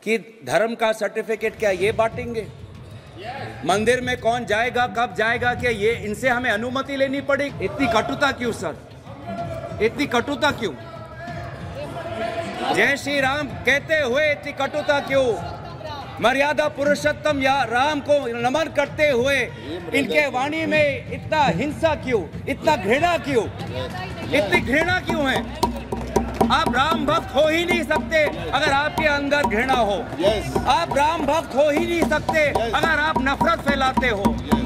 कि धर्म का सर्टिफिकेट क्या ये बांटेंगे? मंदिर में कौन जाएगा, कब जाएगा, क्या ये इनसे हमें अनुमति लेनी पड़ेगी? इतनी कटुता क्यों सर, इतनी कटुता क्यों? जय श्री राम कहते हुए इतनी कटुता क्यों? मर्यादा पुरुषोत्तम या राम को नमन करते हुए इनके वाणी में इतना हिंसा क्यों, इतना घृणा क्यों, इतनी घृणा क्यों है? आप राम भक्त हो ही नहीं सकते अगर आपके अंदर घृणा हो। आप राम भक्त हो ही नहीं सकते अगर आप नफरत फैलाते हो।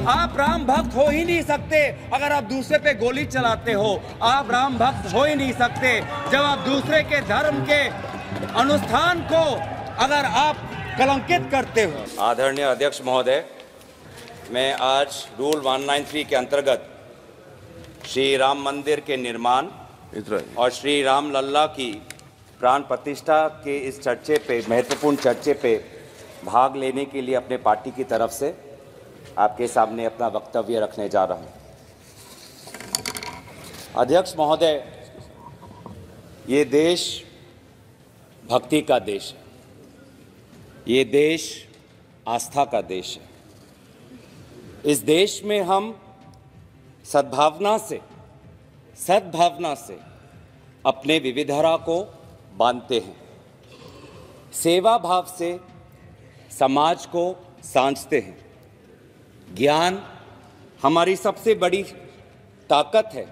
आप राम भक्त हो ही नहीं सकते अगर आप दूसरे पे गोली चलाते हो। आप राम भक्त हो ही नहीं सकते जब आप दूसरे के धर्म के अनुष्ठान को अगर आप कलंकित करते हो। आदरणीय अध्यक्ष महोदय, मैं आज रूल 193 के अंतर्गत श्री राम मंदिर के निर्माण और श्री राम लल्ला की प्राण प्रतिष्ठा के इस चर्चे पे, महत्वपूर्ण चर्चे पे भाग लेने के लिए अपने पार्टी की तरफ से आपके सामने अपना वक्तव्य रखने जा रहा हूं। अध्यक्ष महोदय, ये देश भक्ति का देश है, ये देश आस्था का देश है। इस देश में हम सद्भावना से अपने विविधता को बांधते हैं, सेवा भाव से समाज को सांझते हैं। ज्ञान हमारी सबसे बड़ी ताकत है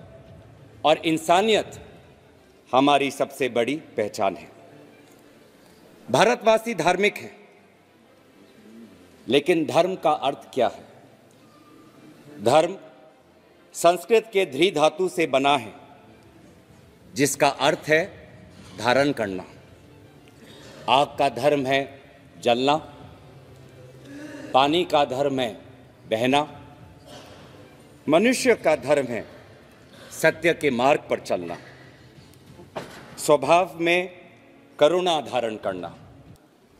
और इंसानियत हमारी सबसे बड़ी पहचान है। भारतवासी धार्मिक हैं, लेकिन धर्म का अर्थ क्या है? धर्म संस्कृत के ध्री धातु से बना है, जिसका अर्थ है धारण करना। आग का धर्म है जलना, पानी का धर्म है बहना, मनुष्य का धर्म है सत्य के मार्ग पर चलना, स्वभाव में करुणा धारण करना,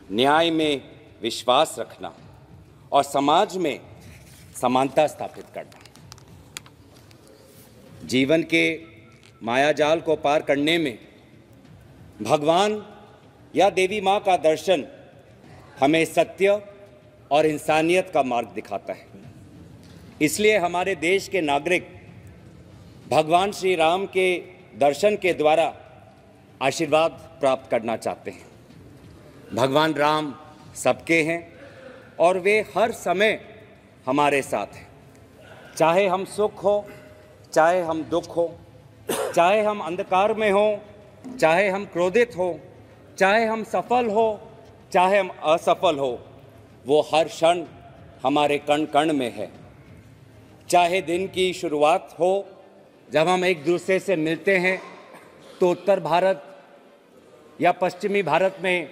न्याय में विश्वास रखना और समाज में समानता स्थापित करना। जीवन के मायाजाल को पार करने में भगवान या देवी माँ का दर्शन हमें सत्य और इंसानियत का मार्ग दिखाता है। इसलिए हमारे देश के नागरिक भगवान श्री राम के दर्शन के द्वारा आशीर्वाद प्राप्त करना चाहते हैं। भगवान राम सबके हैं और वे हर समय हमारे साथ हैं। चाहे हम सुख हो, चाहे हम दुख हो, चाहे हम अंधकार में हो, चाहे हम क्रोधित हो, चाहे हम सफल हो, चाहे हम असफल हो, वो हर क्षण हमारे कण कण में है। चाहे दिन की शुरुआत हो जब हम एक दूसरे से मिलते हैं तो उत्तर भारत या पश्चिमी भारत में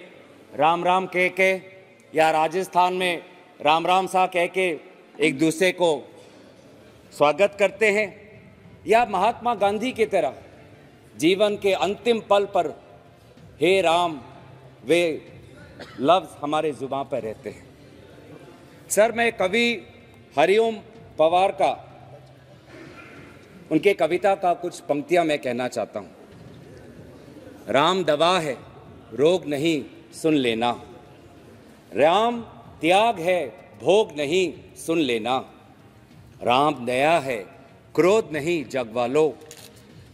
राम राम कह के, या राजस्थान में राम राम सा कह के एक दूसरे को स्वागत करते हैं, या महात्मा गांधी की तरह जीवन के अंतिम पल पर हे राम वे लफ्ज़ हमारे ज़ुबान पर रहते हैं। सर, मैं कवि हरिओम पवार का, उनके कविता का कुछ पंक्तियां मैं कहना चाहता हूँ। राम दवा है रोग नहीं सुन लेना, राम त्याग है भोग नहीं सुन लेना, राम दया है क्रोध नहीं जगवालो,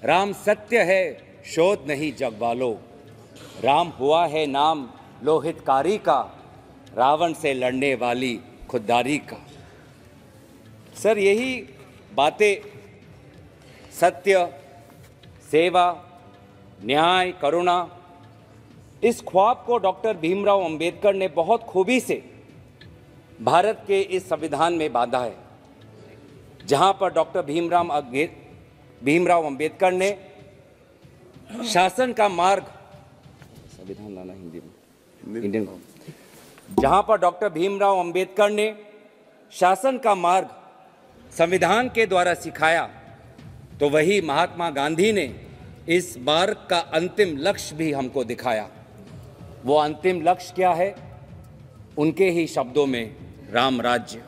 राम सत्य है शोध नहीं जगवालो, राम हुआ है नाम लोहितकारी का, रावण से लड़ने वाली खुददारी का। सर, यही बातें सत्य, सेवा, न्याय, करुणा, इस ख्वाब को डॉक्टर भीमराव अंबेडकर ने बहुत खूबी से भारत के इस संविधान में बांधा है, जहां पर डॉक्टर भीमराव अंबेडकर ने शासन का मार्ग, संविधान लाना हिंदी में, इंडियन, जहां पर डॉक्टर भीमराव अंबेडकर ने शासन का मार्ग संविधान के द्वारा सिखाया, तो वही महात्मा गांधी ने इस मार्ग का अंतिम लक्ष्य भी हमको दिखाया। वो अंतिम लक्ष्य क्या है? उनके ही शब्दों में राम राज्य।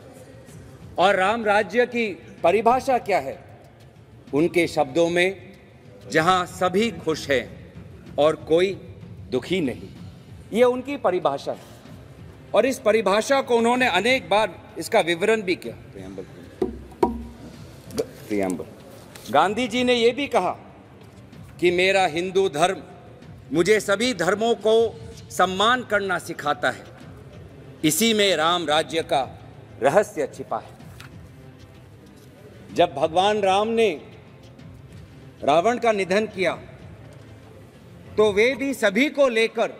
और राम राज्य की परिभाषा क्या है? उनके शब्दों में, जहां सभी खुश हैं और कोई दुखी नहीं। ये उनकी परिभाषा है। और इस परिभाषा को उन्होंने अनेक बार इसका विवरण भी किया। प्रियम्बल गांधी जी ने यह भी कहा कि मेरा हिंदू धर्म मुझे सभी धर्मों को सम्मान करना सिखाता है, इसी में राम राज्य का रहस्य छिपा है। जब भगवान राम ने रावण का निधन किया तो वे भी सभी को लेकर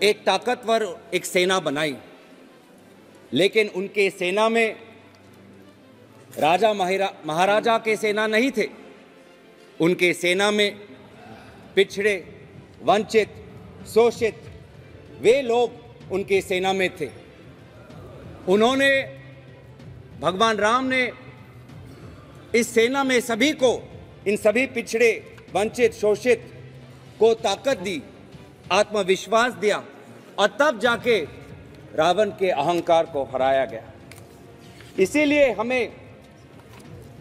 एक ताकतवर एक सेना बनाई, लेकिन उनके सेना में राजा महाराजा के सेना नहीं थे। उनके सेना में पिछड़े, वंचित, शोषित वे लोग उनके सेना में थे। उन्होंने, भगवान राम ने इस सेना में सभी को, इन सभी पिछड़े, वंचित, शोषित को ताकत दी, आत्मविश्वास दिया, और तब जाके रावण के अहंकार को हराया गया। इसीलिए हमें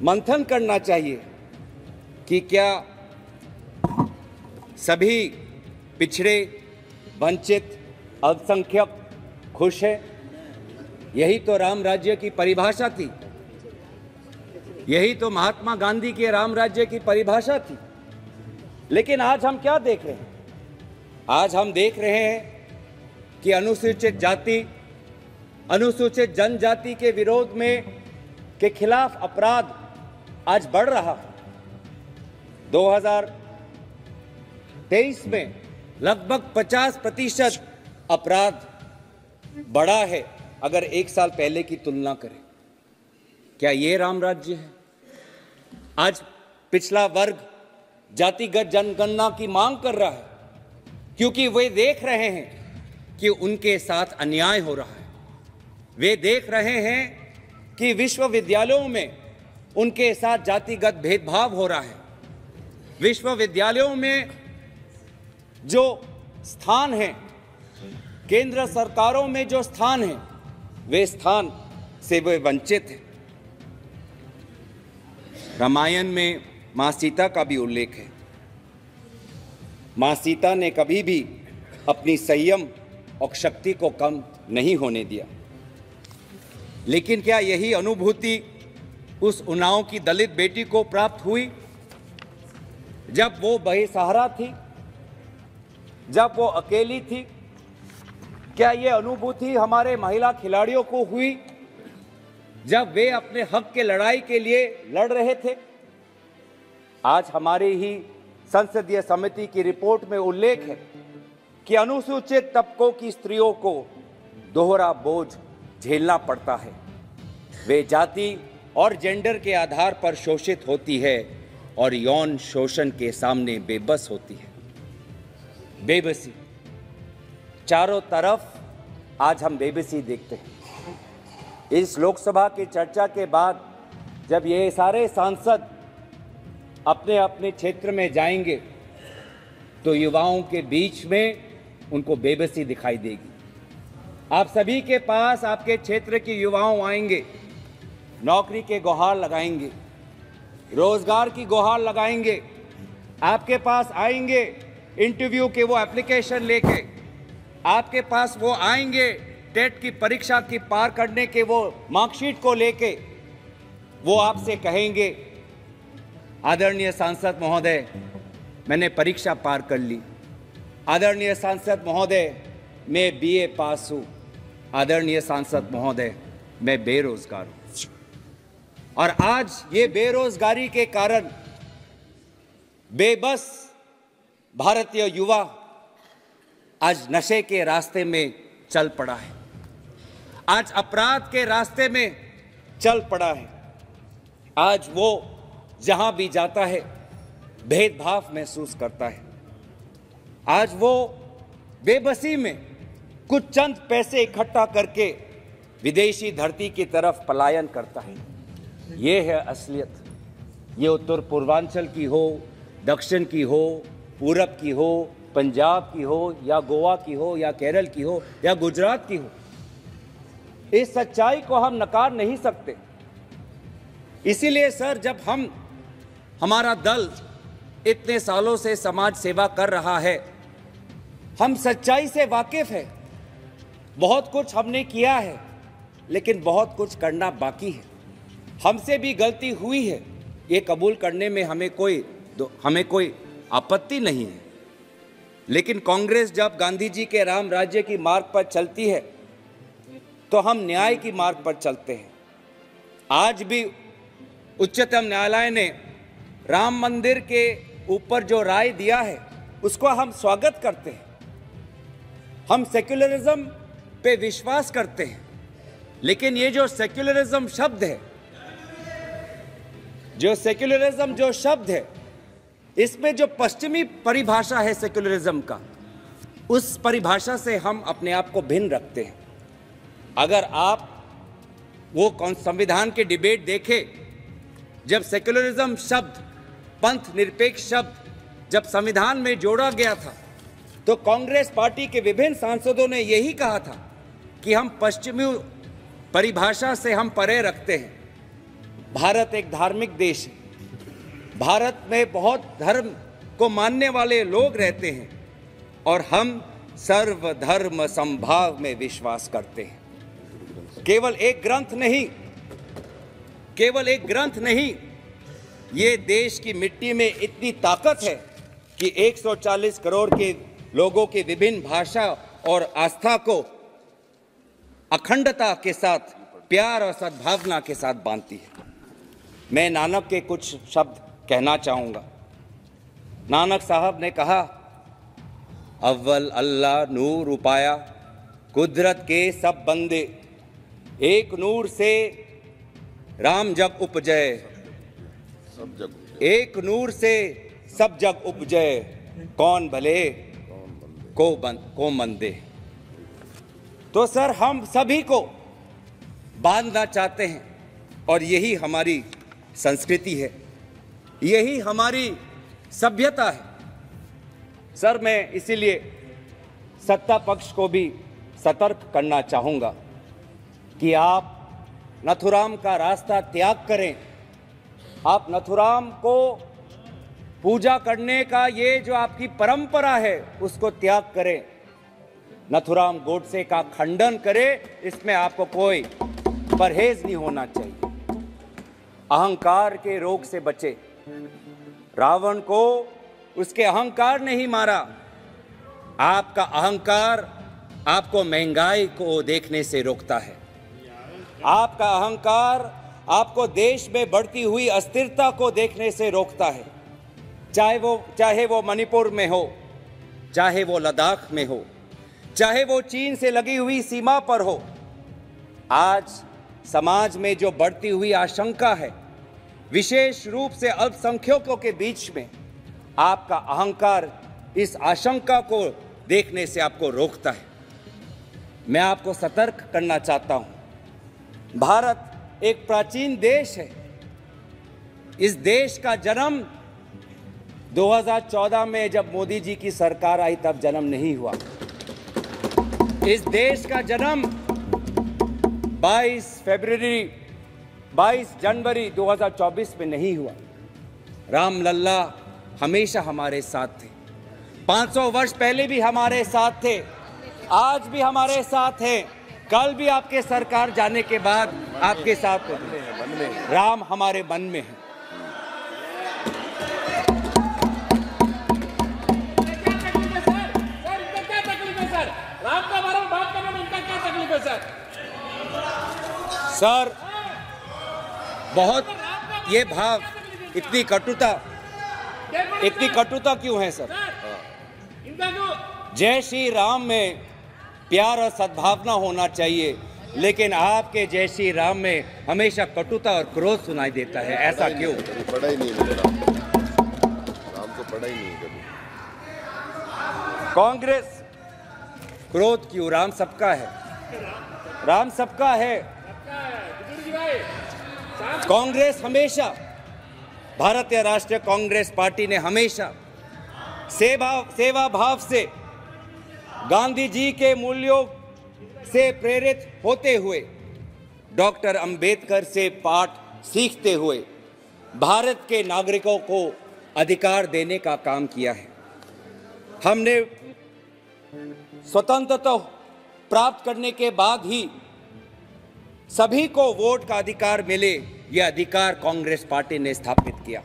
मंथन करना चाहिए कि क्या सभी पिछड़े, वंचित, अल्पसंख्यक खुश है? यही तो राम राज्य की परिभाषा थी, यही तो महात्मा गांधी के राम राज्य की परिभाषा थी। लेकिन आज हम क्या देख रहे हैं? आज हम देख रहे हैं कि अनुसूचित जाति, अनुसूचित जनजाति के विरोध में, के खिलाफ अपराध आज बढ़ रहा है। 2023 में लगभग 50% अपराध बढ़ा है अगर एक साल पहले की तुलना करें। क्या ये राम राज्य है? आज पिछला वर्ग जातिगत जनगणना की मांग कर रहा है, क्योंकि वे देख रहे हैं कि उनके साथ अन्याय हो रहा है। वे देख रहे हैं कि विश्वविद्यालयों में उनके साथ जातिगत भेदभाव हो रहा है। विश्वविद्यालयों में जो स्थान है, केंद्र सरकारों में जो स्थान है, वे स्थान से वे वंचित हैं। रामायण में मां सीता का भी उल्लेख है। मां सीता ने कभी भी अपनी संयम और शक्ति को कम नहीं होने दिया। लेकिन क्या यही अनुभूति उस उन्नाव की दलित बेटी को प्राप्त हुई जब वो बेसहारा थी, जब वो अकेली थी? क्या ये अनुभूति हमारे महिला खिलाड़ियों को हुई जब वे अपने हक के लड़ाई के लिए लड़ रहे थे? आज हमारी ही संसदीय समिति की रिपोर्ट में उल्लेख है कि अनुसूचित तबकों की स्त्रियों को दोहरा बोझ झेलना पड़ता है। वे जाति और जेंडर के आधार पर शोषित होती है और यौन शोषण के सामने बेबस होती है। बेबसी, चारों तरफ आज हम बेबसी देखते हैं। इस लोकसभा की चर्चा के बाद जब ये सारे सांसद अपने अपने क्षेत्र में जाएंगे तो युवाओं के बीच में उनको बेबसी दिखाई देगी। आप सभी के पास आपके क्षेत्र के युवाओं आएंगे, नौकरी के गुहार लगाएंगे, रोजगार की गुहार लगाएंगे, आपके पास आएंगे इंटरव्यू के वो एप्लीकेशन लेके, आपके पास वो आएंगे टेट की परीक्षा की पार करने के वो मार्कशीट को लेके। वो आपसे कहेंगे, आदरणीय सांसद महोदय, मैंने परीक्षा पार कर ली। आदरणीय सांसद महोदय, मैं बीए पास हूँ। आदरणीय सांसद महोदय, मैं बेरोजगार हूँ। और आज ये बेरोजगारी के कारण बेबस भारतीय युवा आज नशे के रास्ते में चल पड़ा है, आज अपराध के रास्ते में चल पड़ा है। आज वो जहां भी जाता है भेदभाव महसूस करता है। आज वो बेबसी में कुछ चंद पैसे इकट्ठा करके विदेशी धरती की तरफ पलायन करता है। ये है असलियत। ये उत्तर पूर्वांचल की हो, दक्षिण की हो, पूरब की हो, पंजाब की हो, या गोवा की हो, या केरल की हो, या गुजरात की हो, इस सच्चाई को हम नकार नहीं सकते। इसीलिए सर, जब हमारा दल इतने सालों से समाज सेवा कर रहा है, हम सच्चाई से वाकिफ है बहुत कुछ हमने किया है, लेकिन बहुत कुछ करना बाकी है। हमसे भी गलती हुई है, ये कबूल करने में हमें कोई आपत्ति नहीं है। लेकिन कांग्रेस जब गांधी जी के राम राज्य की मार्ग पर चलती है तो हम न्याय की मार्ग पर चलते हैं। आज भी उच्चतम न्यायालय ने राम मंदिर के ऊपर जो राय दिया है उसको हम स्वागत करते हैं। हम सेक्युलरिज्म पे विश्वास करते हैं, लेकिन ये जो सेक्युलरिज्म शब्द है, इसमें जो पश्चिमी परिभाषा है सेक्युलरिज्म का, उस परिभाषा से हम अपने आप को भिन्न रखते हैं। अगर आप वो संविधान के डिबेट देखें, जब सेक्युलरिज्म शब्द, पंथ निरपेक्ष शब्द जब संविधान में जोड़ा गया था, तो कांग्रेस पार्टी के विभिन्न सांसदों ने यही कहा था कि हम पश्चिमी परिभाषा से हम परे रखते हैं। भारत एक धार्मिक देश है। भारत में बहुत धर्म को मानने वाले लोग रहते हैं और हम सर्वधर्म समभाव में विश्वास करते हैं। केवल एक ग्रंथ नहीं, ये देश की मिट्टी में इतनी ताकत है कि 140 करोड़ के लोगों की विभिन्न भाषा और आस्था को अखंडता के साथ, प्यार और सद्भावना के साथ बांधती है। मैं नानक के कुछ शब्द कहना चाहूँगा। नानक साहब ने कहा, अव्वल अल्लाह नूर उपाया, कुदरत के सब बंदे, एक नूर से राम जग उपजय, एक नूर से सब जग उपजय, कौन भले को मंदे। तो सर, हम सभी को बांधना चाहते हैं और यही हमारी संस्कृति है, यही हमारी सभ्यता है। सर, मैं इसीलिए सत्ता पक्ष को भी सतर्क करना चाहूँगा कि आप नथुराम का रास्ता त्याग करें। आप नथुराम को पूजा करने का ये जो आपकी परंपरा है उसको त्याग करें। नथुराम गोडसे का खंडन करें, इसमें आपको कोई परहेज नहीं होना चाहिए। अहंकार के रोग से बचे। रावण को उसके अहंकार ने ही मारा। आपका अहंकार आपको महंगाई को देखने से रोकता है। आपका अहंकार आपको देश में बढ़ती हुई अस्थिरता को देखने से रोकता है। चाहे वो मणिपुर में हो, चाहे वो लद्दाख में हो, चाहे वो चीन से लगी हुई सीमा पर हो। आज समाज में जो बढ़ती हुई आशंका है, विशेष रूप से अल्पसंख्यकों के बीच में, आपका अहंकार इस आशंका को देखने से आपको रोकता है। मैं आपको सतर्क करना चाहता हूं। भारत एक प्राचीन देश है। इस देश का जन्म 2014 में जब मोदी जी की सरकार आई तब जन्म नहीं हुआ। इस देश का जन्म 22 जनवरी 2024 में नहीं हुआ। राम लल्ला हमेशा हमारे साथ थे। 500 वर्ष पहले भी हमारे साथ थे, आज भी हमारे साथ हैं, कल भी आपके सरकार जाने के बाद आपके साथ हैं। राम हमारे मन में है। सर, बहुत ये भाव, इतनी कटुता क्यों है सर? जय श्री राम में प्यार और सद्भावना होना चाहिए, लेकिन आपके जय श्री राम में हमेशा कटुता और क्रोध सुनाई देता है। ऐसा क्यों? पढ़ा ही नहीं है राम को, पढ़ा ही नहीं कभी। कांग्रेस क्रोध क्यों? राम सबका है, राम सबका है। कांग्रेस हमेशा, भारतीय राष्ट्रीय कांग्रेस पार्टी ने हमेशा सेवा भाव से, गांधी जी के मूल्यों से प्रेरित होते हुए, डॉक्टर अंबेडकर से पाठ सीखते हुए भारत के नागरिकों को अधिकार देने का काम किया है। हमने स्वतंत्रता प्राप्त करने के बाद ही सभी को वोट का अधिकार मिले, यह अधिकार कांग्रेस पार्टी ने स्थापित किया।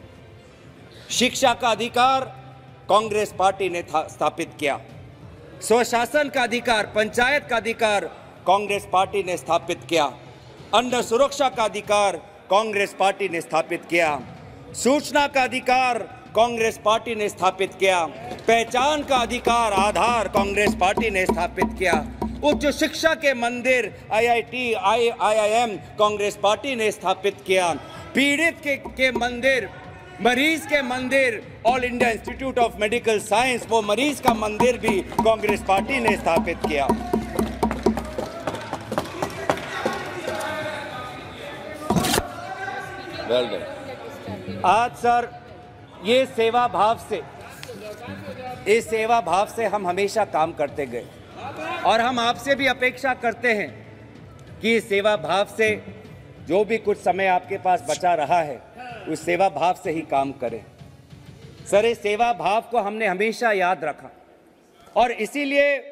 शिक्षा का अधिकार कांग्रेस पार्टी ने स्थापित किया। स्वशासन का अधिकार, पंचायत का अधिकार कांग्रेस पार्टी ने स्थापित किया। अन्न सुरक्षा का अधिकार कांग्रेस पार्टी ने स्थापित किया। सूचना का अधिकार कांग्रेस पार्टी ने स्थापित किया। पहचान का अधिकार, आधार कांग्रेस पार्टी ने स्थापित किया। उच्च शिक्षा के मंदिर IIT, IIM कांग्रेस पार्टी ने स्थापित किया। पीड़ित के मंदिर, मरीज के मंदिर, all India institute of medical science, वो मरीज का मंदिर भी कांग्रेस पार्टी ने स्थापित किया। Well done. आज सर ये सेवा भाव से हम हमेशा काम करते गए और हम आपसे भी अपेक्षा करते हैं कि सेवा भाव से जो भी कुछ समय आपके पास बचा रहा है उस सेवा भाव से ही काम करें। सर, इस सेवा भाव को हमने हमेशा याद रखा और इसीलिए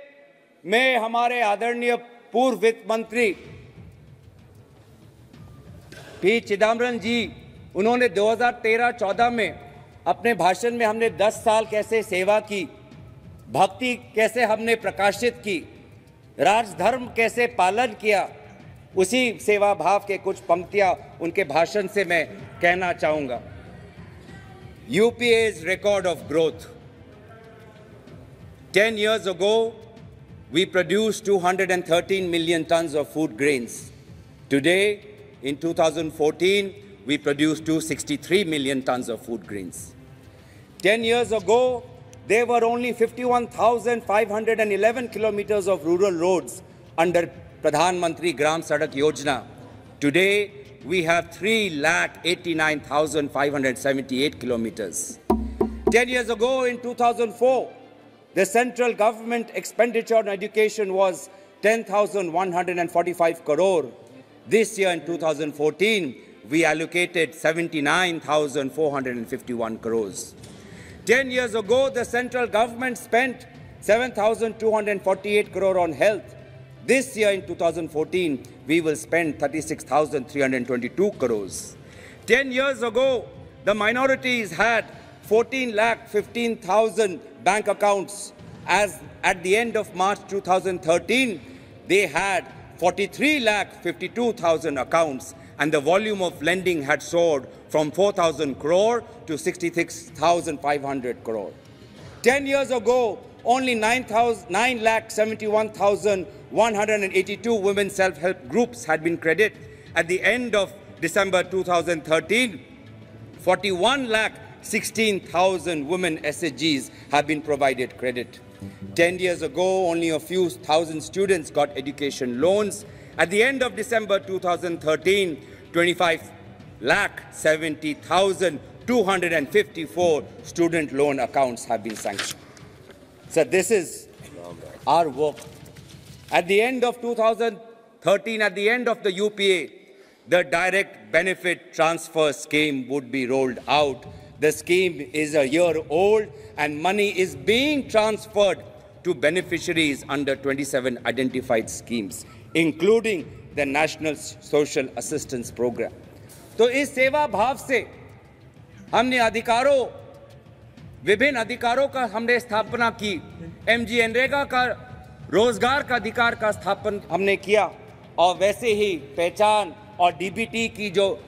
मैं हमारे आदरणीय पूर्व वित्त मंत्री पी चिदम्बरम जी, उन्होंने 2013-14 में अपने भाषण में हमने 10 साल कैसे सेवा की, भक्ति कैसे हमने प्रकाशित की, राजधर्म कैसे पालन किया, उसी सेवा भाव के कुछ पंक्तियां उनके भाषण से मैं कहना चाहूंगा। UPA's record of growth. 10 years ago, we produced 213 million tons of food grains. Today, in 2014, we produced 263 million tons of food grains. 10 years ago, there were only 51,511 kilometers of rural roads under Pradhan Mantri Gram Sadak Yojana. Today, we have 3,89,578 kilometers. 10 years ago, in 2004, the central government expenditure on education was 10,145 crore. This year, in 2014, we allocated 79,451 crores. 10 years ago, the central government spent 7,248 crore on health. This year, in 2014, we will spend 36,322 crores. 10 years ago, the minorities had 14,15,000 bank accounts. As at the end of March 2013, they had 43,52,000 accounts, and the volume of lending had soared from 4,000 crore to 66,500 crore. 10 years ago, only 9,71,182 women self-help groups had been credited. At the end of December 2013, 41,16,000 women SHGs have been provided credit. 10 years ago, only a few thousand students got education loans. At the end of December 2013, 25,70,254 student loan accounts have been sanctioned. So this is our work. At the end of 2013, at the end of the UPA, the direct benefit transfer scheme would be rolled out. The scheme is a year old and money is being transferred to beneficiaries under 27 identified schemes, including the National Social Assistance Program. तो इस सेवा भाव से हमने विभिन्न अधिकारों का हमने स्थापना की। MGNREGA का रोजगार का अधिकार का स्थापन हमने किया और वैसे ही पहचान और DBT की जो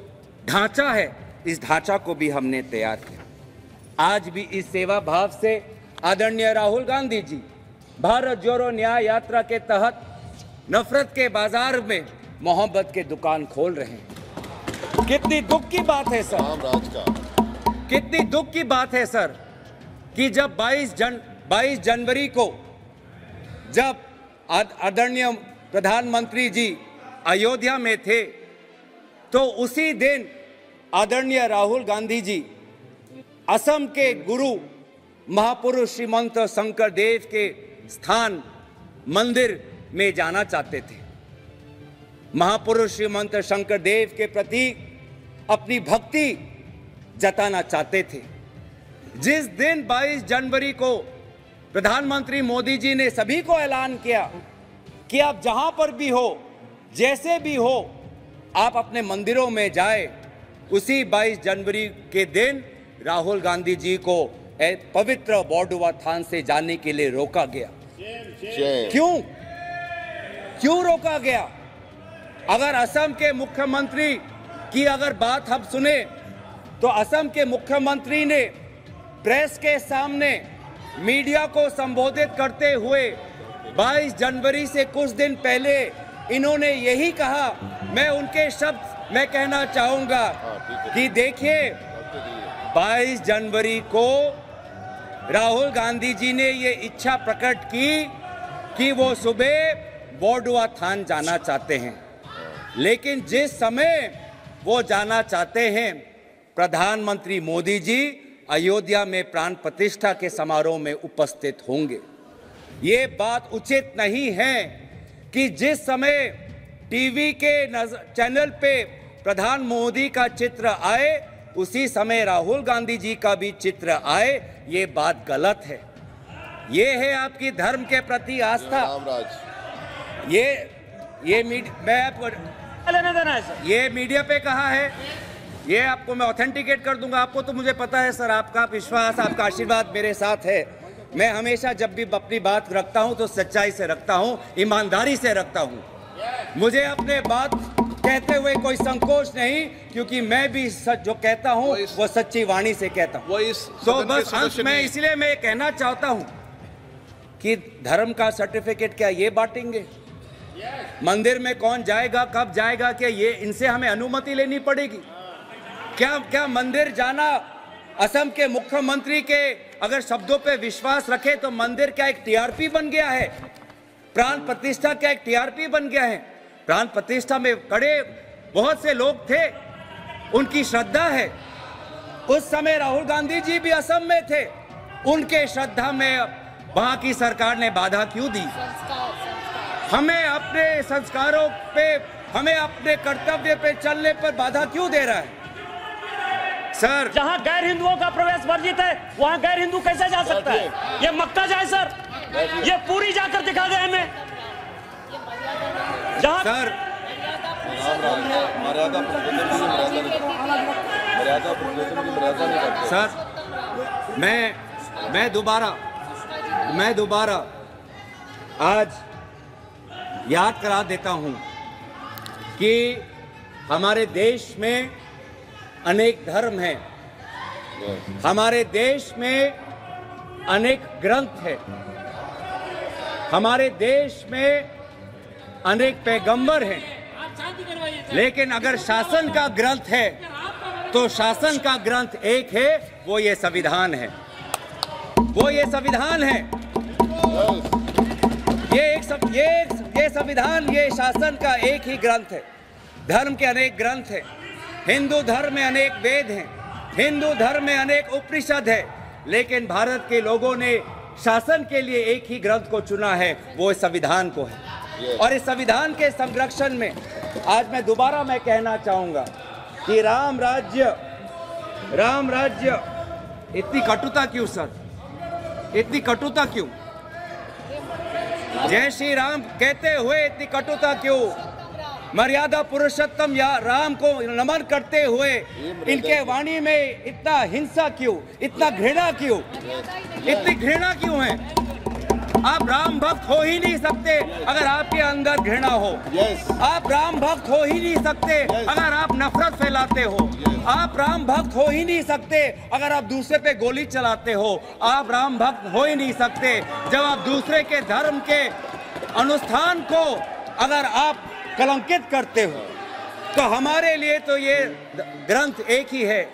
ढांचा है, इस ढांचा को भी हमने तैयार किया। आज भी इस सेवा भाव से आदरणीय राहुल गांधी जी भारत जोड़ो न्याय यात्रा के तहत नफरत के बाजार में मोहब्बत के दुकान खोल रहे हैं। कितनी दुख की बात है सर, कितनी दुख की बात है सर कि जब 22 जनवरी को जब आदरणीय प्रधानमंत्री जी अयोध्या में थे, तो उसी दिन आदरणीय राहुल गांधी जी असम के गुरु महापुरुष श्रीमंत शंकर देव के स्थान मंदिर में जाना चाहते थे। महापुरुष श्रीमंत शंकर देव के प्रति अपनी भक्ति जताना चाहते थे। जिस दिन 22 जनवरी को प्रधानमंत्री मोदी जी ने सभी को ऐलान किया कि आप जहां पर भी हो, जैसे भी हो, आप अपने मंदिरों में जाए। उसी 22 जनवरी के दिन राहुल गांधी जी को पवित्र बॉर्डुआ थान से जाने के लिए रोका गया। क्यों रोका गया? अगर असम के मुख्यमंत्री की अगर बात हम सुने तो असम के मुख्यमंत्री ने प्रेस के सामने मीडिया को संबोधित करते हुए 22 जनवरी से कुछ दिन पहले इन्होंने यही कहा। मैं उनके शब्द मैं कहना चाहूंगा कि देखिए, 22 जनवरी को राहुल गांधी जी ने ये इच्छा प्रकट की कि वो सुबह बॉर्डुआ थान जाना चाहते हैं, लेकिन जिस समय वो जाना चाहते हैं, प्रधानमंत्री मोदी जी अयोध्या में प्राण प्रतिष्ठा के समारोह में उपस्थित होंगे। ये बात उचित नहीं है कि जिस समय टीवी के चैनल पे प्रधान मोदी का चित्र आए, उसी समय राहुल गांधी जी का भी चित्र आए। ये बात गलत है। ये है आपकी धर्म के प्रति आस्था। मैं आपको ये मीडिया पे कहा है, ये आपको मैं ऑथेंटिकेट कर दूंगा। आपको तो मुझे पता है सर, आपका विश्वास, आपका आशीर्वाद मेरे साथ है। मैं हमेशा जब भी अपनी बात रखता हूं तो सच्चाई से रखता हूं, ईमानदारी से रखता हूं। मुझे अपने बात कहते हुए कोई संकोच नहीं, क्योंकि मैं भी सच जो कहता हूं वो सच्ची वाणी से कहता हूं। तो बस अंत में इसलिए मैं कहना चाहता हूं कि धर्म का सर्टिफिकेट क्या ये बांटेंगे? मंदिर में कौन जाएगा, कब जाएगा, क्या ये इनसे हमें अनुमति लेनी पड़ेगी? क्या मंदिर जाना असम के मुख्यमंत्री के अगर शब्दों पे विश्वास रखे तो मंदिर क्या एक टीआरपी बन गया है? प्राण प्रतिष्ठा क्या एक टीआरपी बन गया है? प्राण प्रतिष्ठा में खड़े बहुत से लोग थे, उनकी श्रद्धा है। उस समय राहुल गांधी जी भी असम में थे, उनके श्रद्धा में वहां की सरकार ने बाधा क्यों दी? हमें अपने संस्कारों पे, हमें अपने कर्तव्य पे चलने पर बाधा क्यों दे रहा है? सर, जहां गैर हिंदुओं का प्रवेश वर्जित है, वहां गैर हिंदू कैसे जा सकता है? ये मक्का जाए सर, ये पूरी जाकर दिखा दे हमें। जहां सर, सर, मैं दोबारा आज याद करा देता हूं कि हमारे देश में अनेक धर्म हैं, हमारे देश में अनेक ग्रंथ हैं, हमारे देश में अनेक पैगंबर हैं, लेकिन अगर शासन का ग्रंथ है तो शासन का ग्रंथ एक है, वो ये संविधान है। वो ये संविधान है। ये संविधान, ये शासन का एक ही ग्रंथ है। धर्म के अनेक ग्रंथ हैं। हिंदू धर्म में अनेक वेद हैं, हिंदू धर्म में अनेक उपनिषद है, लेकिन भारत के लोगों ने शासन के लिए एक ही ग्रंथ को चुना है, वो इस संविधान को है। और इस संविधान के संरक्षण में आज मैं दोबारा कहना चाहूंगा कि राम राज्य इतनी कटुता क्यों सर? इतनी कटुता क्यों? जय श्री राम कहते हुए इतनी कटुता क्यों? मर्यादा पुरुषोत्तम या राम को नमन करते हुए इनके वाणी में इतना हिंसा क्यों? इतना घृणा क्यों? इतनी घृणा क्यों है? आप राम भक्त हो ही नहीं सकते अगर आपके अंदर घृणा हो। आप राम भक्त हो ही नहीं सकते अगर आप नफरत फैलाते हो। आप राम भक्त हो ही नहीं सकते अगर आप दूसरे पे गोली चलाते हो। आप राम भक्त हो ही नहीं सकते जब आप दूसरे के धर्म के अनुष्ठान को अगर आप कलंकित करते हो। तो हमारे लिए तो ये ग्रंथ एक ही है।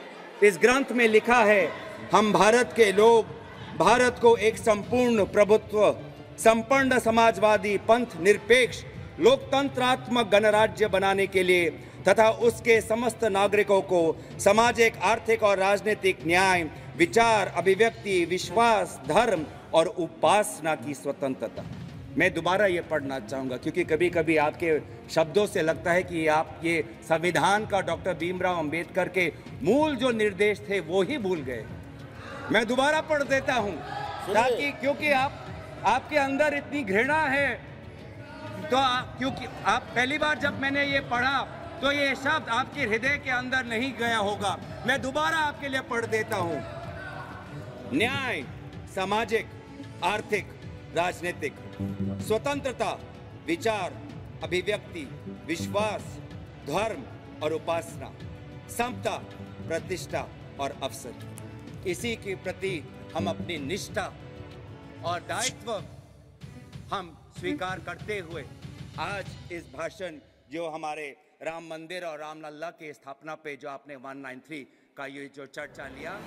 इस ग्रंथ में लिखा है, हम भारत के लोग भारत को एक संपूर्ण प्रभुत्व, संपन्न समाजवादी, पंथ निरपेक्ष, लोकतंत्रात्मक गणराज्य बनाने के लिए तथा उसके समस्त नागरिकों को सामाजिक, आर्थिक और राजनीतिक न्याय, विचार, अभिव्यक्ति, विश्वास, धर्म और उपासना की स्वतंत्रता। मैं दोबारा ये पढ़ना चाहूँगा क्योंकि कभी कभी आपके शब्दों से लगता है कि आप ये संविधान का डॉक्टर भीमराव अंबेडकर के मूल जो निर्देश थे वो ही भूल गए। मैं दोबारा पढ़ देता हूँ ताकि, क्योंकि आपके अंदर इतनी घृणा है तो क्योंकि आप पहली बार जब मैंने ये पढ़ा तो ये शब्द आपके हृदय के अंदर नहीं गया होगा। मैं दोबारा आपके लिए पढ़ देता हूं। न्याय, सामाजिक, आर्थिक, राजनीतिक, स्वतंत्रता, विचार, अभिव्यक्ति, विश्वास, धर्म और उपासना, समता, प्रतिष्ठा और अवसर। इसी के प्रति हम अपनी निष्ठा और दायित्व हम स्वीकार करते हुए आज इस भाषण जो हमारे राम मंदिर और रामलला की स्थापना पे जो आपने 193 का ये जो चर्चा लिया